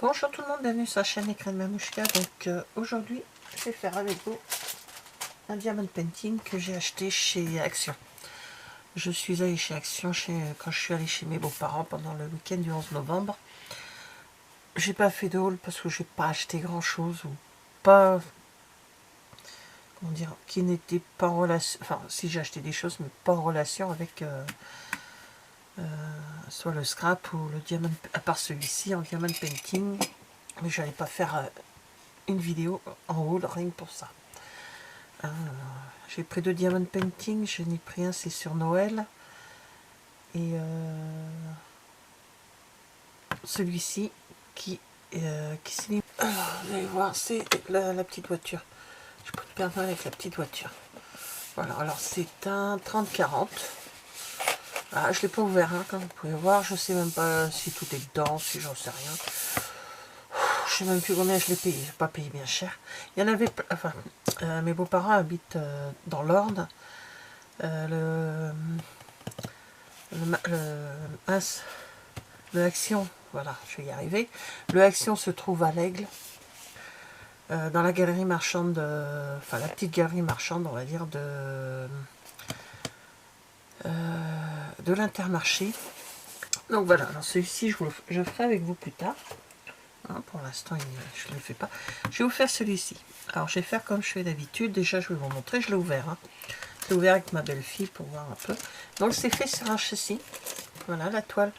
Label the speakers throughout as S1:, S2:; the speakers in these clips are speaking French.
S1: Bonjour tout le monde, bienvenue sur la chaîne Écran de Mamouchka. Donc aujourd'hui, je vais faire avec vous un diamond painting que j'ai acheté chez Action. Je suis allée chez Action quand je suis allée chez mes beaux-parents pendant le week-end du 11 novembre. J'ai pas fait de haul parce que j'ai pas acheté grand chose ou pas, comment dire, qui n'était pas en relation. Enfin, si j'ai acheté des choses, mais pas en relation avec soit le scrap ou le diamond, à part celui-ci en diamond painting. Mais j'allais pas faire une vidéo en haul rien que pour ça. J'ai pris 2 diamond painting, je n'ai pris un, c'est sur Noël. Et celui-ci qui s'est... Alors, vous allez voir, c'est la petite voiture. Je peux te perdre avec la petite voiture. Voilà, alors c'est un 30-40. Ah, je ne l'ai pas ouvert, hein, comme vous pouvez voir. Je ne sais même pas si tout est dedans, si j'en sais rien. Je sais même plus combien je l'ai payé. Je n'ai pas payé bien cher. Il y en avait... Enfin, mes beaux-parents habitent dans l'Orne. Le Action, voilà, je vais y arriver. Le Action se trouve à l'Aigle, dans la galerie marchande, enfin la petite galerie marchande, on va dire, de l'Intermarché. Donc voilà, alors celui-ci, je ferai avec vous plus tard. Hein, pour l'instant, je ne le fais pas. Je vais vous faire celui-ci. Alors, je vais faire comme je fais d'habitude. Déjà, je vais vous montrer. Je l'ai ouvert. Hein. Je l'ai ouvert avec ma belle-fille pour voir un peu. Donc, c'est fait sur un châssis. Voilà, la toile.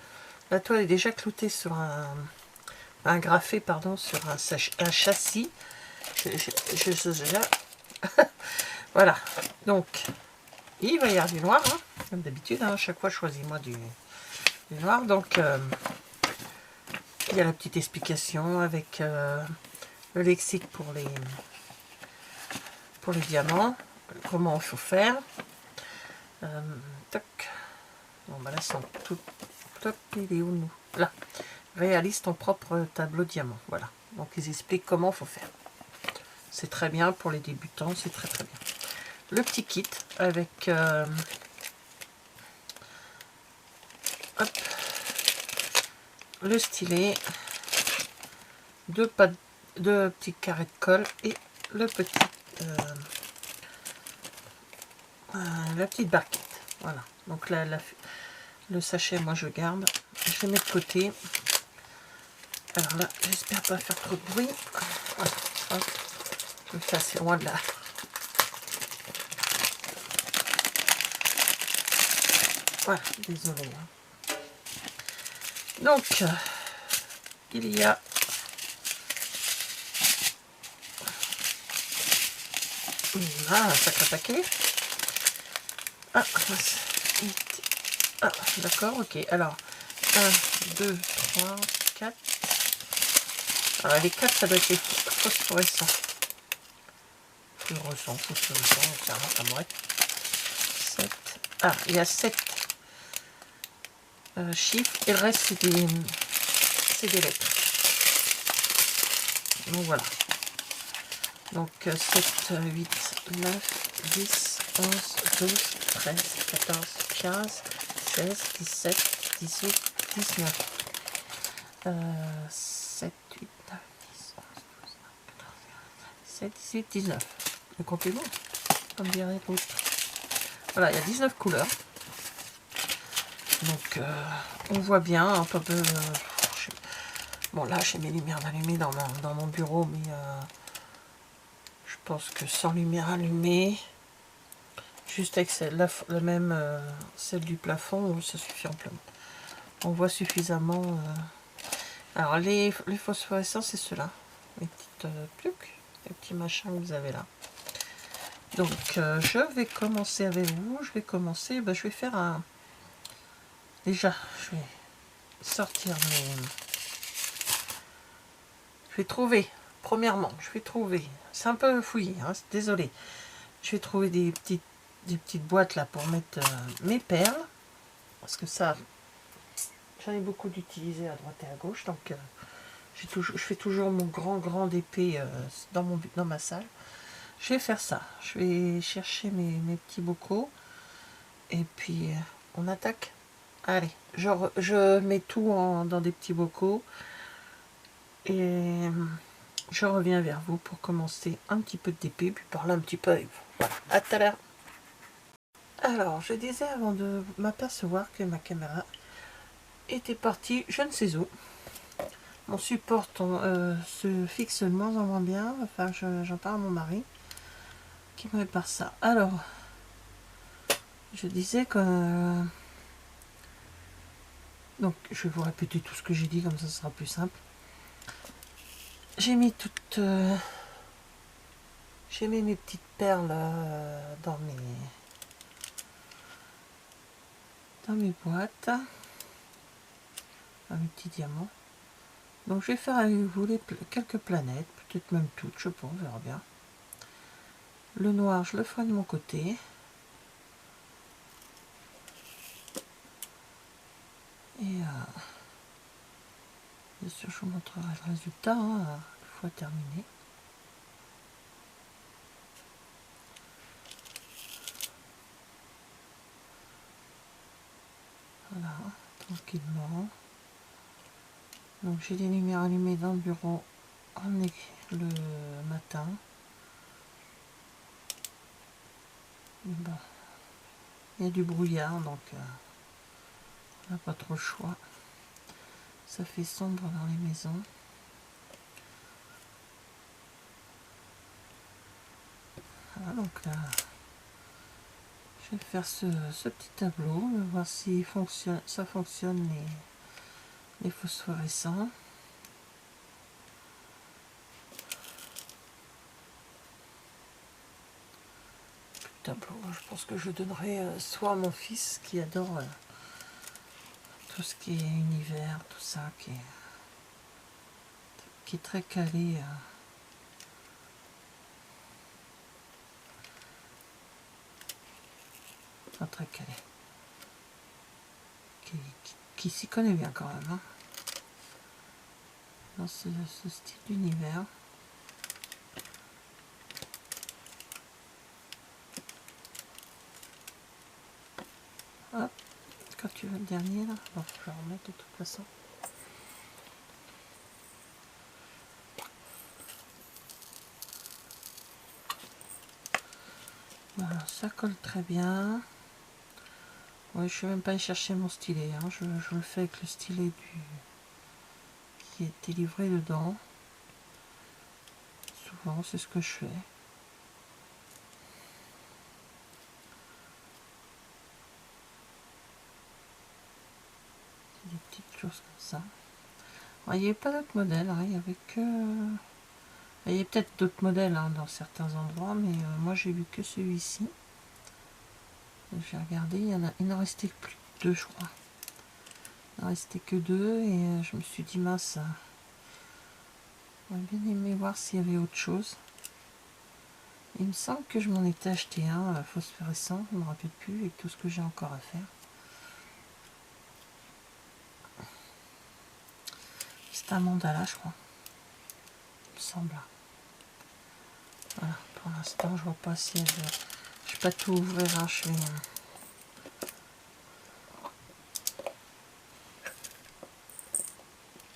S1: La toile est déjà cloutée sur un graffé, pardon, sur un châssis. Voilà. Donc, il va y avoir du noir, hein, comme d'habitude. Hein, à chaque fois, choisis-moi du noir. Donc, il y a la petite explication avec le lexique pour les diamants, comment il faut faire. Toc. Bon, bah là, c'est tout. Toc, il est où, nous? Là. Réalise ton propre tableau diamant. Voilà. Donc, ils expliquent comment il faut faire. C'est très bien pour les débutants, c'est très très bien. Le petit kit avec hop, le stylet, deux petits carrés de colle et le petit la petite barquette. Voilà. Donc là, le sachet, moi je garde. Je le mets de côté. Alors là, j'espère pas faire trop de bruit. Voilà. Hop. Je me fais assez loin de là. Voilà, désolé. Hein. Donc, il y a un sacré paquet. Ah, d'accord, ok. Alors, 1, 2, 3, 4. Alors, les 4, ça doit être les phosphorescents. Fluorescents, ça m'aurait. 7. Ah, il y a 7 chiffres. Et le reste, c'est des lettres. Donc, voilà. Donc, 7, 8, 9, 10, 11, 12, 13, 14, 15, 16, 17, 18, 19. 7, 8, 9, 10, 11, 12, 14, 17, 18, 19. Le compte est bon, comme dirait l'autre. Voilà, il y a 19 couleurs. Donc, on voit bien un peu... bon, là, j'ai mes lumières allumées dans mon bureau, mais je pense que sans lumière allumée, juste avec celle du plafond, ça suffit amplement. On voit suffisamment... Alors, les phosphorescents, c'est ceux-là. Les petites pluques, les petits machins que vous avez là. Donc, je vais commencer avec vous. Je vais commencer... je vais faire un... Déjà, je vais sortir mes... Je vais trouver... Premièrement, je vais trouver... C'est un peu fouillé, hein, désolé. Je vais trouver des petites boîtes là pour mettre mes perles. Parce que ça... J'en ai beaucoup d'utiliser à droite et à gauche, donc je fais toujours mon grand d'épée dans ma salle. Je vais faire ça. Je vais chercher mes petits bocaux et puis on attaque. Allez, je mets tout dans des petits bocaux Et je reviens vers vous pour commencer un petit peu de DP, puis parler un petit peu avec vous. Voilà, à tout à l'heure. Alors, je disais avant de m'apercevoir que ma caméra était partie, je ne sais où. Mon support se fixe de moins en moins bien. Enfin, j'en parle à mon mari qui me répare ça. Alors, je disais que... donc, je vais vous répéter tout ce que j'ai dit, comme ça sera plus simple. J'ai mis toutes... j'ai mis mes petites perles dans mes boîtes. Mes petits diamants. Donc, je vais faire avec vous quelques planètes, peut-être même toutes, je pense, on verra bien. Le noir, je le ferai de mon côté. Et bien sûr, je vous montrerai le résultat une fois terminé. Voilà, tranquillement. Donc j'ai les lumières allumées dans le bureau le matin. Bon, il y a du brouillard, donc on n'a pas trop le choix. Ça fait sombre dans les maisons. Voilà, donc là, je vais faire ce petit tableau, voir si ça fonctionne les phosphorescents. Tableau, je pense que je donnerai soit à mon fils qui adore tout ce qui est univers, tout ça, qui est très calé. Enfin, très calé. Qui s'y connaît bien quand même. Hein, dans ce style d'univers. Hop, quand tu veux le dernier là, bon, je vais remettre de toute façon. Voilà, ça colle très bien. Ouais, je ne suis même pas allé chercher mon stylet. Hein. Je le fais avec le stylet qui était livré dedans. Souvent, c'est ce que je fais. Des petites choses comme ça. Alors, il n'y avait pas d'autres modèles. Hein. Il y avait que... il y a peut-être d'autres modèles hein, dans certains endroits, mais moi j'ai vu que celui-ci. J'ai regardé, il n'en restait que plus que deux, je crois. Il n'en restait que deux et je me suis dit mince, j'aurais bien aimé voir s'il y avait autre chose. Il me semble que je m'en étais acheté un phosphorescent, je ne me rappelle plus, avec tout ce que j'ai encore à faire. C'est un mandala, je crois. Il me semble. Voilà, pour l'instant, je vois pas si elle... Je vais pas tout ouvrir, hein, je vais...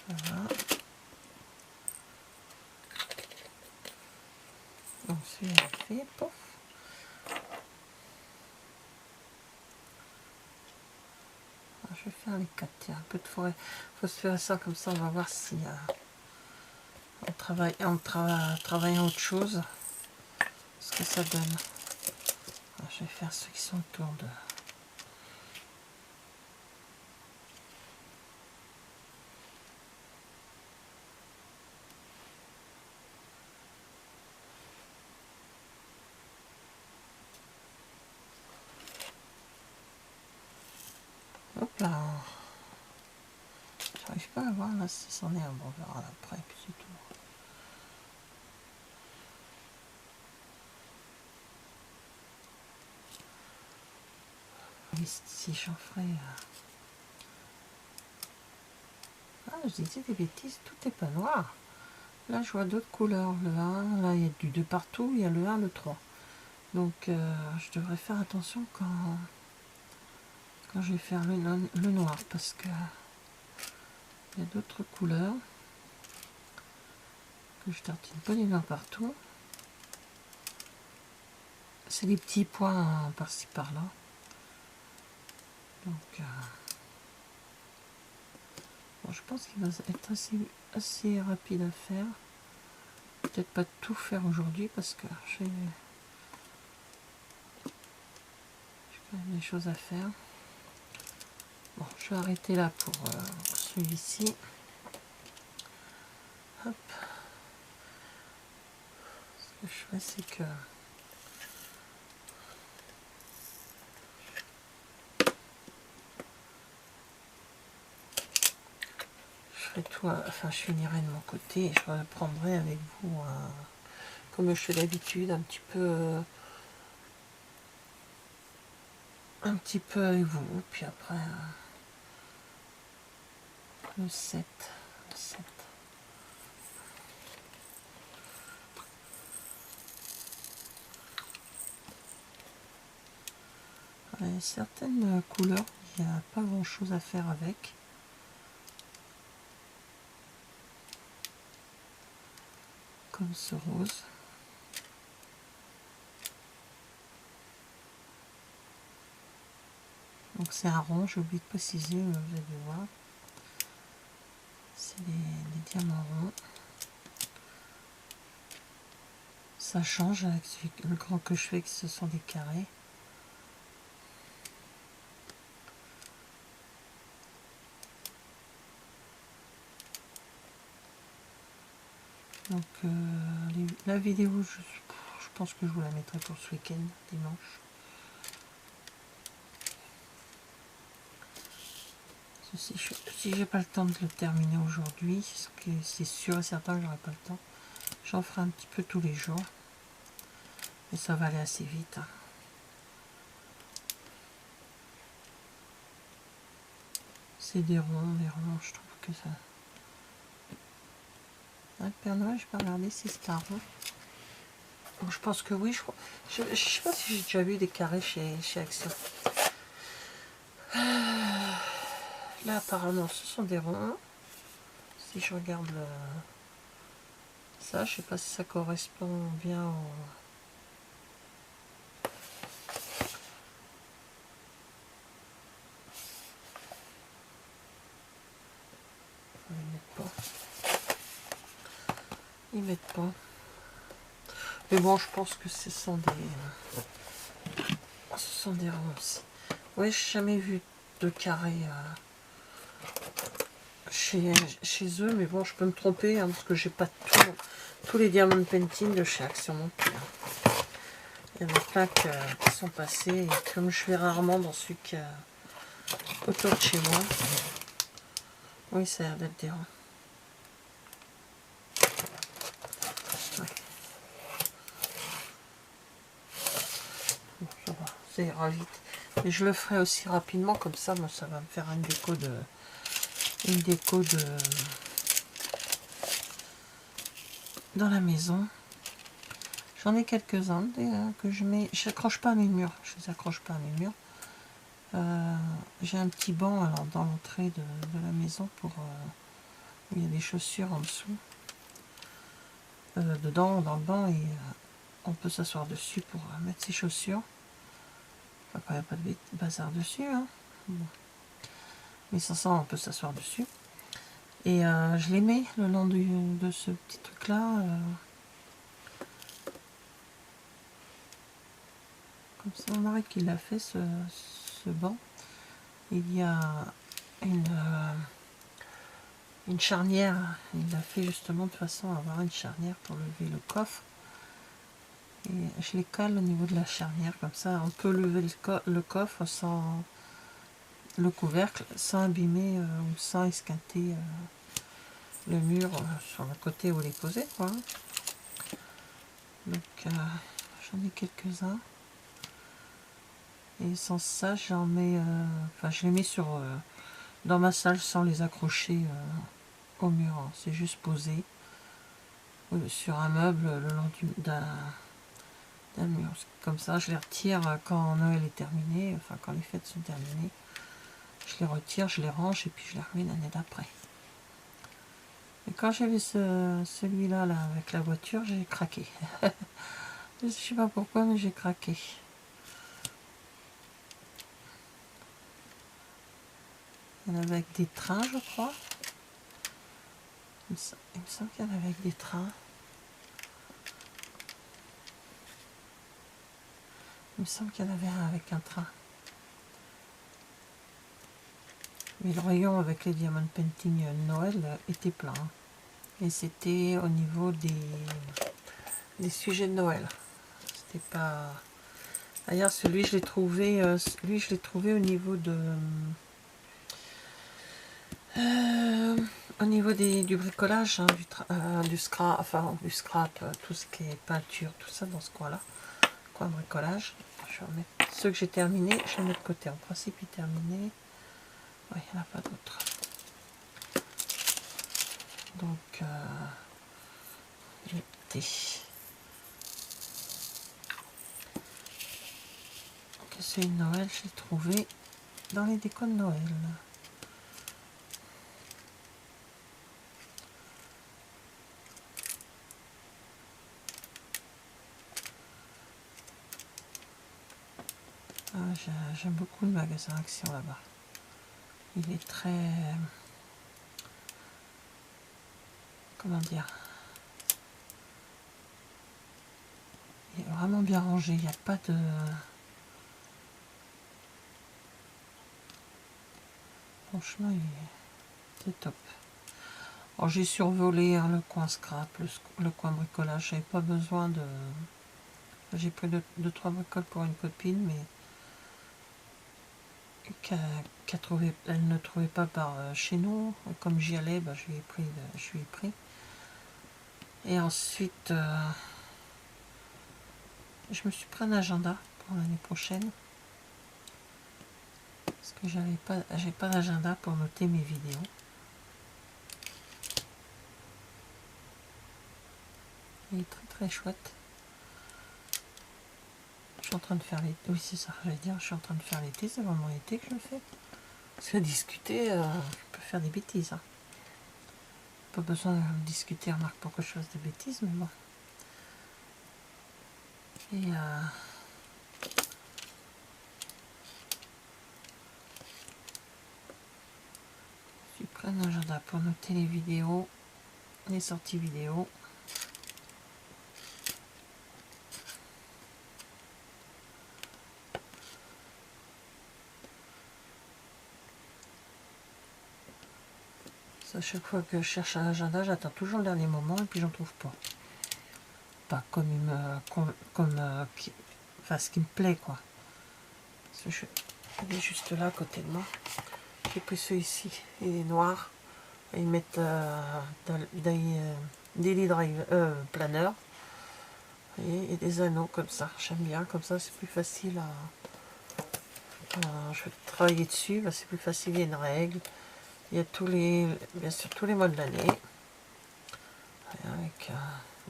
S1: Voilà. Donc celui-là fait, pouf. Je vais faire les quatre, tiens, un peu de forêt phosphorescent, comme ça on va voir si on travaille autre chose, ce que ça donne. Alors, je vais faire ceux qui sont autour de... Hop là. J'arrive pas à voir là si c'en est un. Bon, on verra après, puis c'est tout. Si j'en ferais... Ah, je disais des bêtises, tout est pas noir. Là, je vois d'autres couleurs. Le 1, là, il y a du 2 partout. Il y a le 1, le 3. Donc, je devrais faire attention quand je vais faire le noir, parce que il y a d'autres couleurs. que je tartine pas du vin partout. C'est des petits points par-ci par-là. Donc, bon, je pense qu'il va être assez rapide à faire. Peut-être pas tout faire aujourd'hui parce que j'ai quand même des choses à faire. Bon, je vais arrêter là pour celui-ci. Hop. Ce que je fais, c'est que je ferai tout, enfin je finirai de mon côté et je reprendrai avec vous, comme je fais d'habitude, un petit peu avec vous, puis après le 7. Certaines couleurs, il n'y a pas grand chose à faire avec. Comme ce rose. Donc c'est un rond, j'ai oublié de préciser, vous allez voir. C'est des diamants ronds. Ça change avec le grand que je fais, que ce sont des carrés. Donc la vidéo, je pense que je vous la mettrai pour ce week-end, dimanche. Si j'ai pas le temps de le terminer aujourd'hui, ce que c'est sûr et certain que j'aurai pas le temps, j'en ferai un petit peu tous les jours. Et ça va aller assez vite. C'est des ronds, je trouve que ça... Ah, le Père Noël, je peux regarder si c'est un rond. Bon, je pense que oui, je sais pas si j'ai déjà vu des carrés chez Action. Là, apparemment, ce sont des ronds. Si je regarde ça, je sais pas si ça correspond bien au... Ils mettent pas. Mais bon, je pense que ce sont des ronds aussi. Oui, j'ai jamais vu de carré chez eux, mais bon, je peux me tromper parce que j'ai pas tous les diamants painting de chez Action non plus. Il y en a plein qui sont passés, et comme je vais rarement dans celui qui est autour de chez moi. Oui, ça a l'air d'être des ronds. Ouais. Bon, ça va, ça ira vite. Et je le ferai aussi rapidement, comme ça, moi, ça va me faire une déco dans la maison. J'en ai quelques-uns que je mets. Je n'accroche pas à mes murs. Je les accroche pas à mes murs. J'ai un petit banc alors, dans l'entrée de la maison pour où il y a des chaussures en dessous. Dedans, dans le banc, et on peut s'asseoir dessus pour mettre ses chaussures. Après, il n'y a pas de bazar dessus. Hein. Bon. Mais sans ça, on peut s'asseoir dessus. Et je les mets le long de ce petit truc-là. Comme ça, on arrête qu'il a fait ce banc. Il y a une charnière. Il l'a fait justement de façon à avoir une charnière pour lever le coffre. Et je les colle au niveau de la charnière. Comme ça, on peut lever le coffre sans le couvercle, sans abîmer ou sans esquinter le mur sur le côté où il est posé, quoi. Donc j'en ai quelques-uns. Et sans ça, j'en mets, enfin je les mets dans ma salle sans les accrocher au mur. Hein. C'est juste posé sur un meuble le long d'un mur. Comme ça, je les retire quand Noël est terminé, enfin quand les fêtes sont terminées. Je les retire, je les range et puis je les remets l'année d'après. Et quand j'ai vu celui-là là, avec la voiture, j'ai craqué. Je sais pas pourquoi, mais j'ai craqué. Il y en avait avec des trains, je crois. Il me semble qu'il y en avait avec des trains. Il me semble qu'il y en avait un avec un train. Mais le rayon avec les Diamond Painting Noël était plein. Et c'était au niveau des sujets de Noël. C'était pas... D'ailleurs, celui je l'ai trouvé, lui je l'ai trouvé au niveau de... au niveau du bricolage, hein, du scrap, enfin du scrap, tout ce qui est peinture, tout ça dans ce coin-là. Coin bricolage. Je vais remettre ceux que j'ai terminés, je vais mettre de côté. En principe, il est terminé. Ouais, il n'y en a pas d'autres. Donc, l'été. Donc, c'est une Noël, je l'ai trouvé dans les décos de Noël. Ah, j'aime beaucoup le magasin Action là-bas. Il est très... Comment dire? Il est vraiment bien rangé. Il n'y a pas de... Franchement, c'est top. Alors, j'ai survolé hein, le coin scrap, le coin bricolage. J'avais pas besoin de... J'ai pris deux, trois bricoles pour une copine, mais elle ne trouvait pas par chez nous. Comme j'y allais, bah, je lui ai pris. Et ensuite, je me suis pris un agenda pour l'année prochaine. Parce que j'ai pas d'agenda pour noter mes vidéos. Il est très très chouette. Je suis en train de faire l'été. Oui, c'est ça, j'allais dire, je suis en train de faire l'été, c'est vraiment l'été que je le fais. Parce que discuter, je peux faire des bêtises. Hein. Pas besoin de discuter, remarque, pour que je fasse des bêtises, mais bon. Et je prends un agenda pour noter les vidéos, les sorties vidéo. À chaque fois que je cherche un agenda, j'attends toujours le dernier moment et puis j'en trouve pas. Pas comme il me, enfin ce qui me plaît quoi. Il est juste là à côté de moi. J'ai pris celui-ci, il est noir. Ils mettent daily drive planeur et des anneaux comme ça. J'aime bien, comme ça c'est plus facile je vais travailler dessus, bah, c'est plus facile, il y a une règle. Il y a bien sûr tous les mois de l'année. Avec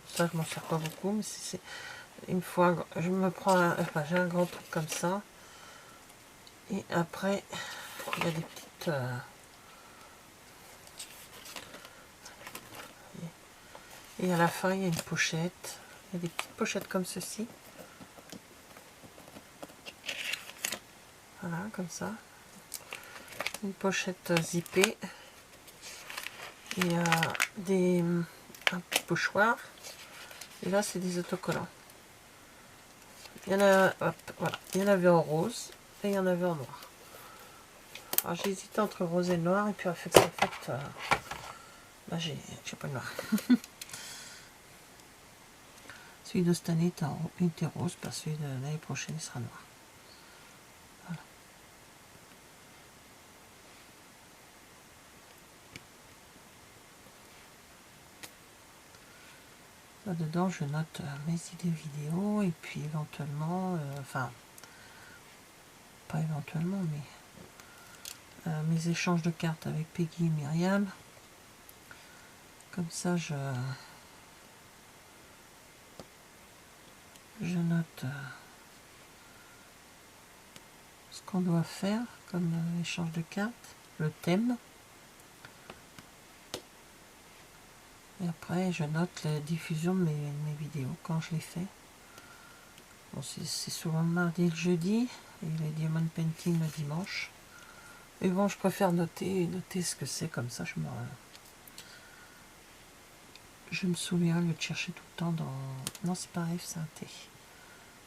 S1: ça, je m'en sers pas beaucoup, mais une fois, je me prends, enfin, j'ai un grand truc comme ça. Et après, il y a des petites. Et à la fin, il y a une pochette. Il y a des petites pochettes comme ceci. Voilà, comme ça. Une pochette zippée. Il y a un petit pochoir. Et là, c'est des autocollants. Il y en a, hop, voilà. Il y en avait en rose et il y en avait en noir. Alors j'ai hésité entre rose et noir et puis en fait, là j'ai pas le noir. Celui de cette année était rose, parce que celui de l'année prochaine il sera noir. Voilà. Là-dedans, je note mes idées vidéo et puis éventuellement, enfin, pas éventuellement, mais mes échanges de cartes avec Peggy et Myriam. Comme ça, je note ce qu'on doit faire comme échange de cartes, le thème. Et après, je note la diffusion de mes vidéos quand je les fais. Bon, c'est souvent le mardi et le jeudi, et les Diamond Painting le dimanche. Et bon, je préfère noter ce que c'est, comme ça je me souviens, au lieu de chercher tout le temps dans... Non, c'est pas F, c'est un T.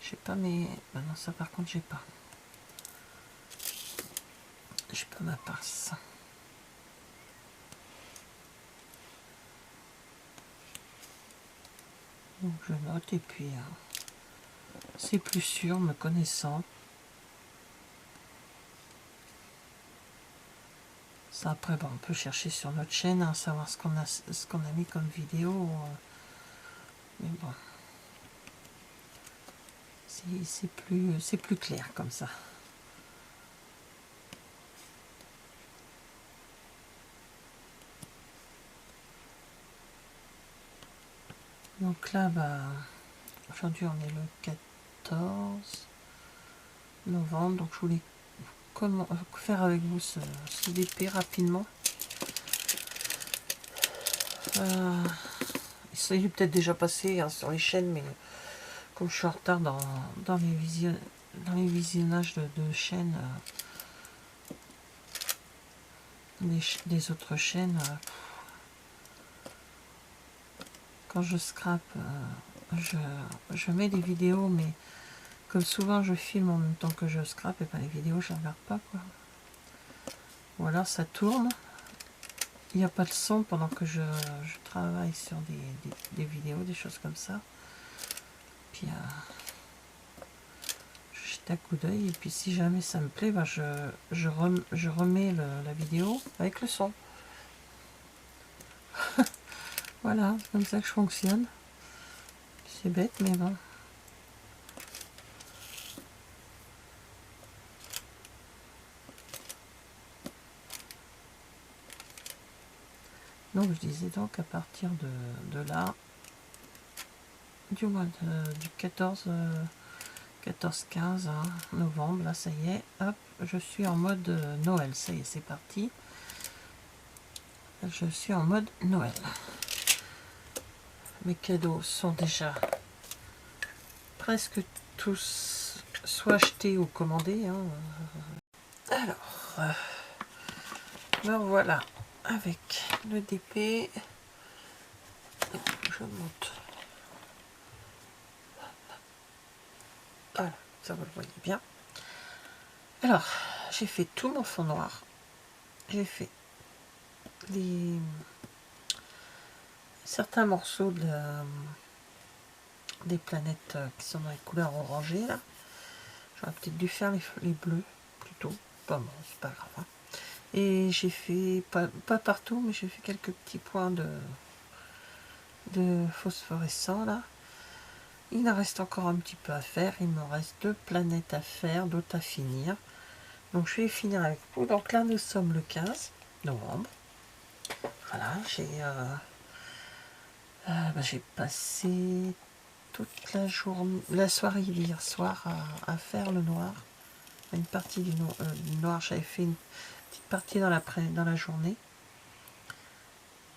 S1: Je sais pas, mais... Ben non, ça par contre, j'ai pas. J'ai pas ma pince. Donc je note, et puis... c'est plus sûr, me connaissant. Ça, après, bon, on peut chercher sur notre chaîne, hein, savoir ce qu'on a mis comme vidéo. Mais bon, c'est plus clair comme ça. Donc là, bah, aujourd'hui, on est le 14 novembre. Donc je voulais faire avec vous ce DP rapidement. Ça y est peut-être déjà passé, hein, sur les chaînes, mais comme je suis en retard dans les visionnages de chaînes, des autres chaînes, quand je scrape, je mets des vidéos, mais comme souvent je filme en même temps que je scrape, et ben les vidéos je ne regarde pas, quoi. Ou alors ça tourne, il n'y a pas de son pendant que je travaille sur des vidéos, des choses comme ça. Puis je jette un coup d'œil, et puis si jamais ça me plaît, ben je remets la vidéo avec le son. Voilà, c'est comme ça que je fonctionne. C'est bête, mais bon. Donc je disais donc à partir de là, du mois du 14-15 hein, novembre, là ça y est, hop, je suis en mode Noël, ça y est, c'est parti. Je suis en mode Noël. Mes cadeaux sont déjà presque tous soit achetés ou commandés. Hein. Alors, me voilà avec le DP. Je monte. Voilà, ça vous le voyez bien. Alors, j'ai fait tout mon fond noir. J'ai fait certains morceaux des planètes qui sont dans les couleurs orangées là. J'aurais peut-être dû faire les bleus plutôt. Bon, c'est pas grave. Hein. Et j'ai fait, pas partout, mais j'ai fait quelques petits points de phosphorescent là. Il en reste encore un petit peu à faire. Il me reste 2 planètes à faire, d'autres à finir. Donc je vais finir avec vous. Donc là nous sommes le 15 novembre. Voilà, j'ai passé toute la soirée hier soir à faire le noir. Une partie du noir, j'avais fait une petite partie dans la journée.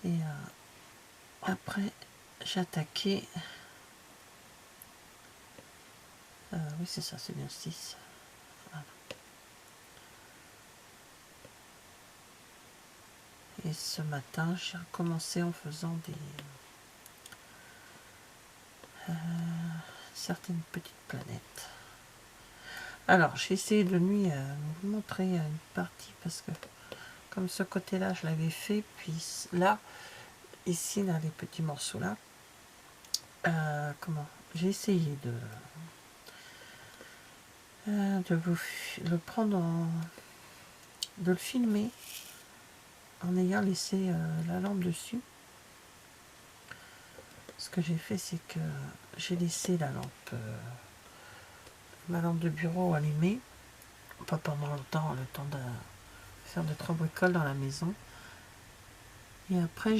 S1: Et après, j'ai attaqué. Oui, c'est ça, c'est bien 6. Voilà. Et ce matin, j'ai recommencé en faisant certaines petites planètes. Alors, j'ai essayé de nuit vous montrer une partie parce que comme ce côté-là, je l'avais fait, puis là, ici, là, les petits morceaux là, j'ai essayé de vous le prendre de le filmer en ayant laissé la lampe dessus. Ce que j'ai fait, c'est que j'ai laissé ma lampe de bureau allumée, pas pendant longtemps, le temps de faire 2-3 bricoles dans la maison. Et après,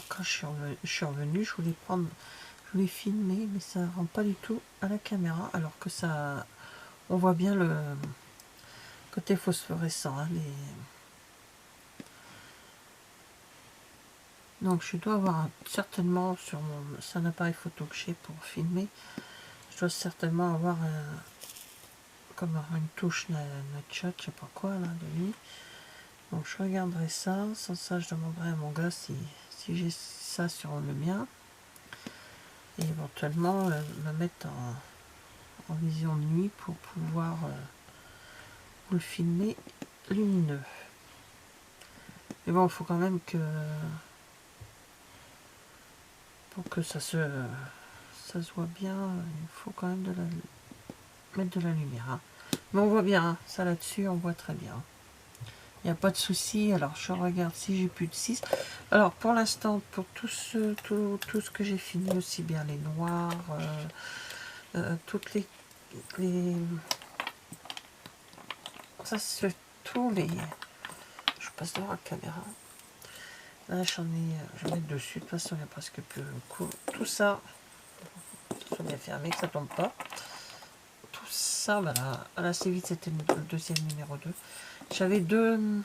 S1: quand je suis revenue, je voulais filmer, mais ça rend pas du tout à la caméra, alors que ça, on voit bien le côté phosphorescent, hein, Donc je dois avoir certainement sur mon... C'est un appareil photo que j'ai pour filmer. Je dois certainement avoir comme une touche Nutshot, je sais pas quoi là, de nuit. Donc je regarderai ça. Sans ça, je demanderai à mon gars si j'ai ça sur le mien. Et éventuellement me mettre en vision de nuit pour pouvoir le filmer lumineux. Mais bon, il faut quand même que pour que ça se voit bien, il faut quand même mettre de la lumière. Hein. Mais on voit bien, hein, ça là-dessus, on voit très bien. Il n'y a pas de souci. Alors je regarde si j'ai plus de 6. Alors pour l'instant, pour tout ce que j'ai filmé, aussi bien les noirs, toutes les ça c'est tous les... Je passe devant la caméra. Là j'en ai, je vais mettre dessus. De toute façon il n'y a presque plus le coup. Tout ça, il faut bien fermer que ça tombe pas. Tout ça, voilà. Là c'est vite, c'était le deuxième numéro 2. J'avais 2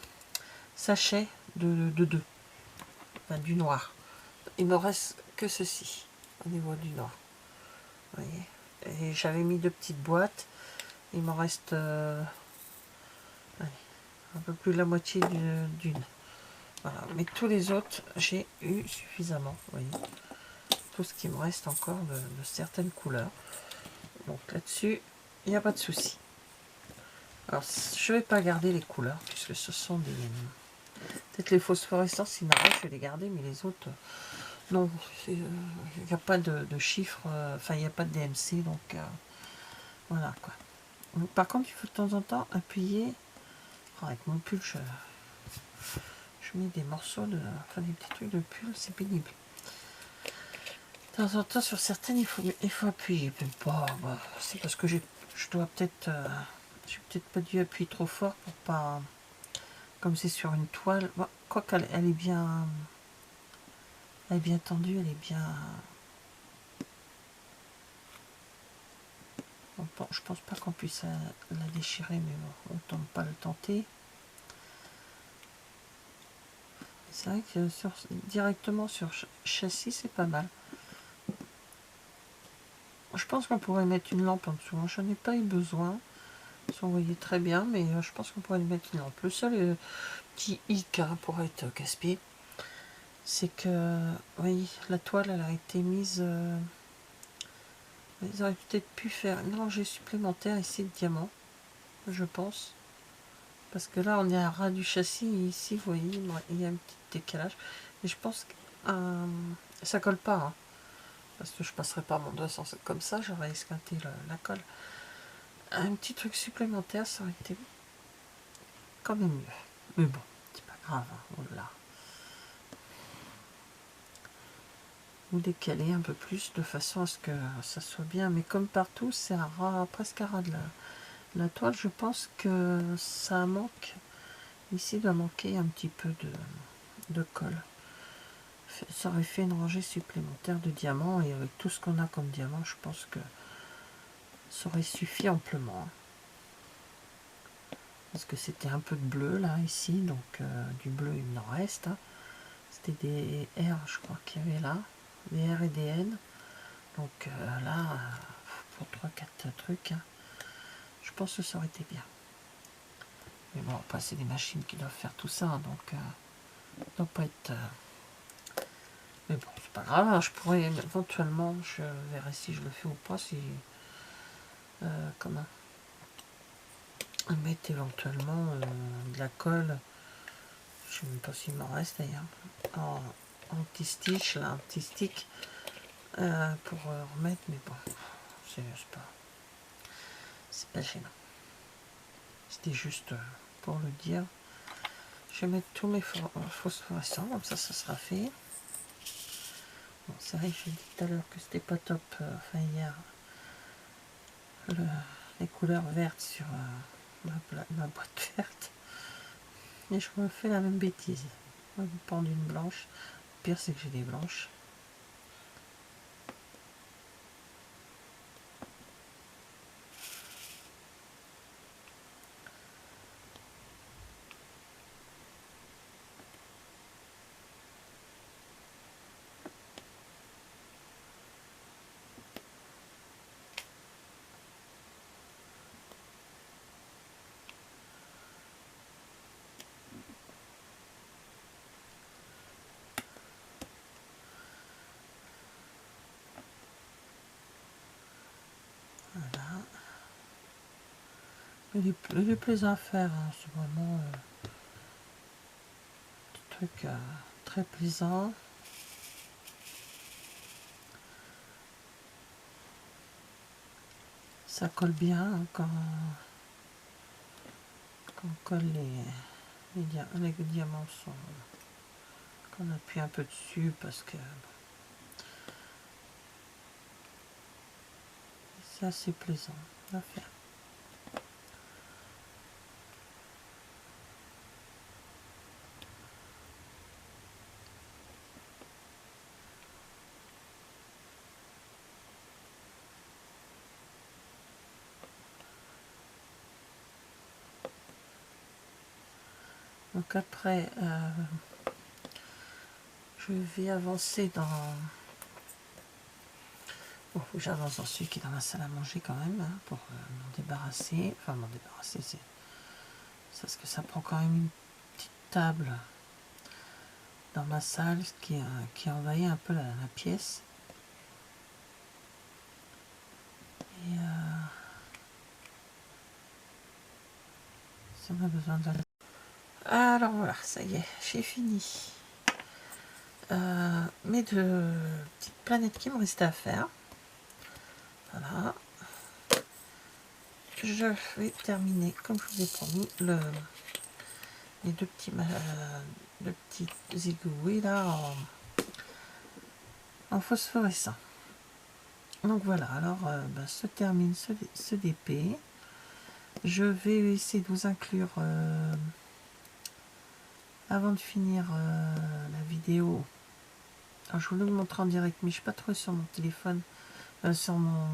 S1: sachets de 2. Enfin, du noir. Il me reste que ceci au niveau du noir. Vous voyez. Et j'avais mis 2 petites boîtes. Il m'en reste allez, un peu plus de la moitié d'une. Voilà. Mais tous les autres, j'ai eu suffisamment. Vous voyez. Tout ce qui me reste encore de certaines couleurs. Donc là-dessus, il n'y a pas de souci. Alors, je ne vais pas garder les couleurs, puisque ce sont des... Peut-être les phosphorescences, si je vais les garder, mais les autres... Non, il n'y a pas de chiffres, enfin il n'y a pas de DMC, donc voilà quoi. Donc, par contre, il faut de temps en temps appuyer. Oh, avec mon pull, je mets des morceaux de, enfin des petits trucs de pull, c'est pénible. De temps en temps, sur certaines, il faut appuyer. Mais bon, bah, c'est parce que je dois peut-être, j'ai peut-être pas dû appuyer trop fort pour pas, comme c'est sur une toile. Bon, quoi qu'elle elle est bien tendue, elle est bien. Bon, je pense pas qu'on puisse la déchirer, mais bon, autant pas le tenter. C'est vrai que directement sur châssis, c'est pas mal. Je pense qu'on pourrait mettre une lampe en dessous. J'en ai pas eu besoin. Ça voyait très bien, mais je pense qu'on pourrait mettre une lampe. Le seul petit hic pour être casse-pied, c'est que, oui, la toile, elle a été mise... ils auraient peut-être pu faire une rangée supplémentaire ici de diamants, je pense. Parce que là, on est à ras du châssis, et ici, vous voyez, il y a un petit décalage. Et je pense que ça colle pas, hein, parce que je passerai pas mon doigt comme ça, j'aurais esquinté la colle. Un petit truc supplémentaire, ça aurait été quand même mieux. Mais bon, c'est pas grave, hein, oh là. Ou décaler un peu plus de façon à ce que ça soit bien. Mais comme partout, c'est presque à ras de la toile. Je pense que ça manque. Ici, il doit manquer un petit peu de colle. Ça aurait fait une rangée supplémentaire de diamants. Et avec tout ce qu'on a comme diamant, je pense que ça aurait suffi amplement. Parce que c'était un peu de bleu là, ici. Donc du bleu, il m'en reste. Hein. C'était des R, je crois qu'il y avait là. Des R et des N. Donc là, pour 3-4 trucs, hein, je pense que ça aurait été bien. Mais bon, après, c'est des machines qui doivent faire tout ça. Donc, ça ne doit pas être... mais bon, c'est pas grave. Hein, je pourrais éventuellement, je verrai si je le fais ou pas. Si... comment mettre éventuellement de la colle. Je sais même pas s'il m'en reste d'ailleurs. En petit stitch, là, un petit stick. Pour remettre, mais bon, c'est pas gênant. C'était juste pour le dire. Je vais mettre tous mes phosphorescents, comme ça sera fait. Bon, c'est vrai que j'ai dit tout à l'heure que c'était pas top, enfin hier, les couleurs vertes sur ma boîte verte. Et je me fais la même bêtise. Je vais prendre une blanche. Le pire, c'est que j'ai des blanches. Voilà. Il est plaisant à faire, hein. C'est vraiment un truc très plaisant. Ça colle bien hein, quand on colle les diamants sont... Qu'on appuie un peu dessus parce que c'est assez plaisant à faire. Donc après, je vais avancer dans... Bon, faut que j'avance dans celui qui est dans la salle à manger quand même, hein, pour m'en débarrasser. Enfin, m'en débarrasser, c'est... Parce que ça prend quand même une petite table dans ma salle qui envahit un peu la pièce. Et ça m'a besoin de la... Alors voilà, ça y est, j'ai fini. Mes deux petites planètes qui me restaient à faire. Voilà. Je vais terminer, comme je vous ai promis, les deux petits zigouilles là en phosphorescent. Donc voilà, alors se termine ce DP. Je vais essayer de vous inclure, avant de finir la vidéo, alors je vous le montre en direct, mais je ne suis pas trouvé sur mon téléphone, sur mon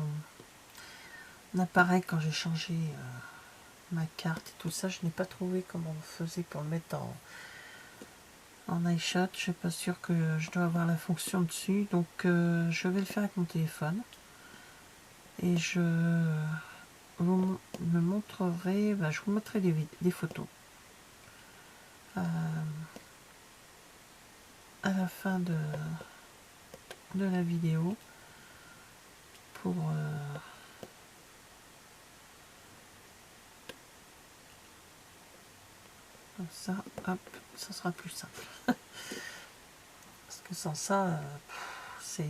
S1: appareil quand j'ai changé ma carte et tout ça. Je n'ai pas trouvé comment on faisait pour le mettre en iShot. Je suis pas sûre que je dois avoir la fonction dessus, donc je vais le faire avec mon téléphone. Et je vous montrerai des photos à la fin de la vidéo pour comme ça, hop, ça sera plus simple. Parce que sans ça, c'est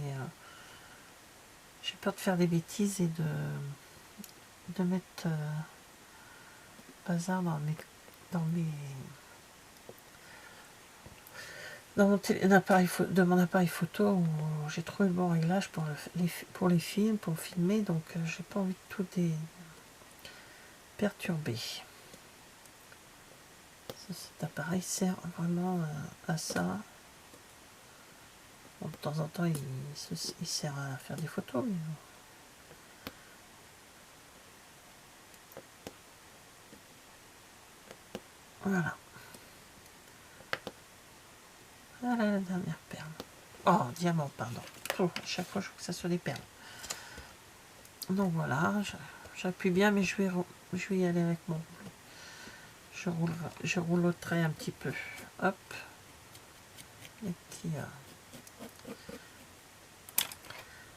S1: j'ai peur de faire des bêtises et de mettre bazar dans mon appareil photo où j'ai trouvé le bon réglage pour les films, pour filmer, donc j'ai pas envie de tout perturber. Cet appareil sert vraiment à ça. Bon, de temps en temps il sert à faire des photos, mais voilà. Voilà la dernière perle. Oh, diamant, pardon. Oh, à chaque fois, je veux que ça soit des perles. Donc voilà, j'appuie bien, mais je vais y aller avec mon rouleau. Je rouloterai un petit peu. Hop. Les petits...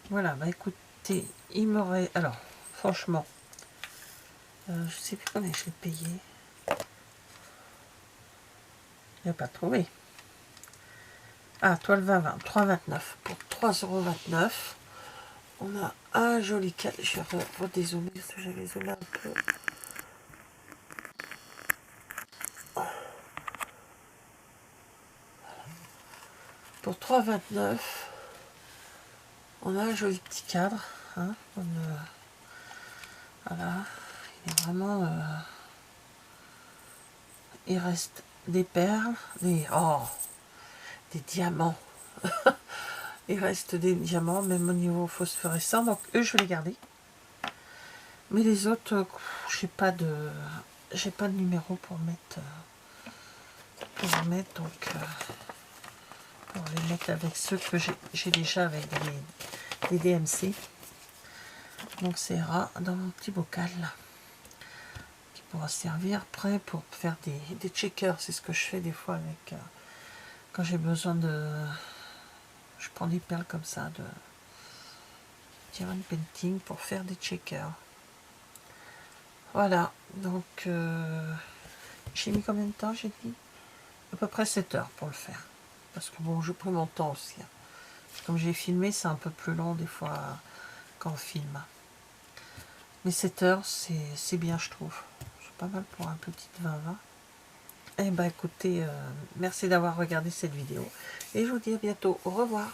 S1: Voilà, bah écoutez, il m'aurait... Alors, franchement, je sais plus combien je l'ai payé. Je n'ai pas trouvé. Ah, toile 20-20, 3,29. Pour 3,29 €, on a un joli cadre. Je vais redézoomer parce que j'avais zoomé un peu. Pour 3,29 €, on a un joli petit cadre. Hein, voilà, il est vraiment... il reste des perles, des diamants. Il reste des diamants, même au niveau phosphorescent, donc eux je vais les garder. Mais les autres, j'ai pas de numéro pour mettre, donc pour les mettre avec ceux que j'ai déjà avec des DMC. Donc c'est ira dans mon petit bocal là, qui pourra servir après pour faire des checkers. C'est ce que je fais des fois avec quand j'ai besoin de... Je prends des perles comme ça de diamond painting pour faire des checkers. Voilà, donc j'ai mis combien de temps, j'ai dit? À peu près 7 heures pour le faire. Parce que bon, j'ai pris mon temps aussi. Hein. Comme j'ai filmé, c'est un peu plus long des fois quand on filme. Mais 7 heures, c'est bien, je trouve. C'est pas mal pour un petit 20-20. Eh ben écoutez, merci d'avoir regardé cette vidéo. Et je vous dis à bientôt. Au revoir.